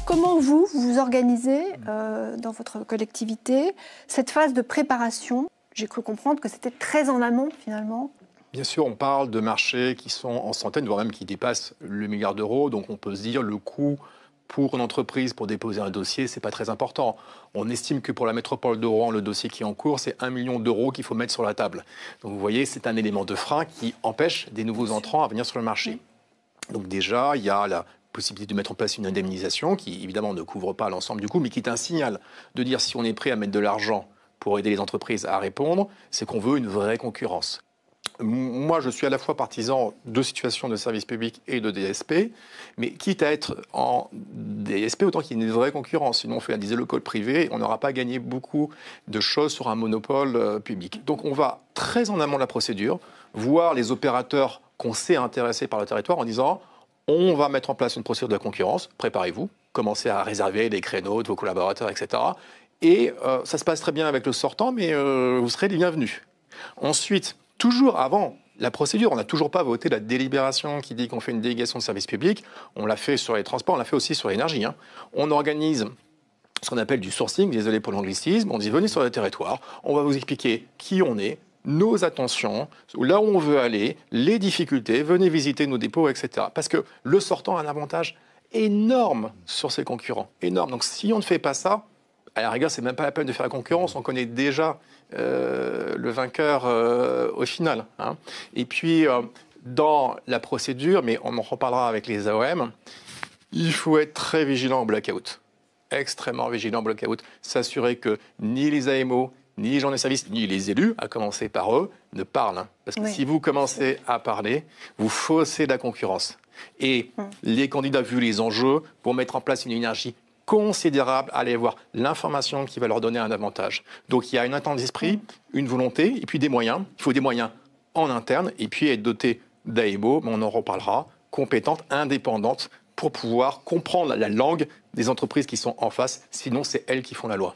Comment vous organisez dans votre collectivité cette phase de préparation? J'ai cru comprendre que c'était très en amont finalement. Bien sûr, on parle de marchés qui sont en centaines, voire même qui dépassent le milliard d'euros. Donc on peut se dire le coût pour une entreprise pour déposer un dossier, ce n'est pas très important. On estime que pour la métropole de Rouen, le dossier qui est en cours, c'est 1 million d'euros qu'il faut mettre sur la table. Donc vous voyez, c'est un élément de frein qui empêche des nouveaux entrants à venir sur le marché. Donc déjà, il y a la possibilité de mettre en place une indemnisation qui, évidemment, ne couvre pas l'ensemble du coût, mais qui est un signal de dire si on est prêt à mettre de l'argent pour aider les entreprises à répondre, c'est qu'on veut une vraie concurrence. Moi, je suis à la fois partisan de situations de service public et de DSP, mais quitte à être en DSP, autant qu'il y ait une vraie concurrence. Sinon, on fait un diesel call privé et on n'aura pas gagné beaucoup de choses sur un monopole public. Donc, on va très en amont de la procédure, voir les opérateurs qu'on sait intéressés par le territoire en disant on va mettre en place une procédure de concurrence, préparez-vous, commencez à réserver des créneaux de vos collaborateurs, etc. Et ça se passe très bien avec le sortant, mais vous serez les bienvenus. Ensuite, toujours avant la procédure, on n'a toujours pas voté la délibération qui dit qu'on fait une délégation de service public. On l'a fait sur les transports, on l'a fait aussi sur l'énergie. On organise ce qu'on appelle du sourcing, désolé pour l'anglicisme. On dit venez sur le territoire, on va vous expliquer qui on est, nos attentions, là où on veut aller, les difficultés, venez visiter nos dépôts, etc. Parce que le sortant a un avantage énorme sur ses concurrents. Énorme. Donc si on ne fait pas ça, à la rigueur, c'est même pas la peine de faire la concurrence. On connaît déjà le vainqueur au final. Et puis, dans la procédure, mais on en reparlera avec les AOM, il faut être très vigilant au blackout. Extrêmement vigilant au blackout. S'assurer que ni les AMO, ni les gens des services, ni les élus, à commencer par eux, ne parlent. Parce que si vous commencez à parler, vous faussez la concurrence. Et les candidats, vu les enjeux, vont mettre en place une énergie considérable à aller voir l'information qui va leur donner un avantage. Donc il y a une attente d'esprit, une volonté, et puis des moyens. Il faut des moyens en interne, et puis être doté d'AMO, mais on en reparlera, compétentes, indépendantes, pour pouvoir comprendre la langue des entreprises qui sont en face. Sinon, c'est elles qui font la loi.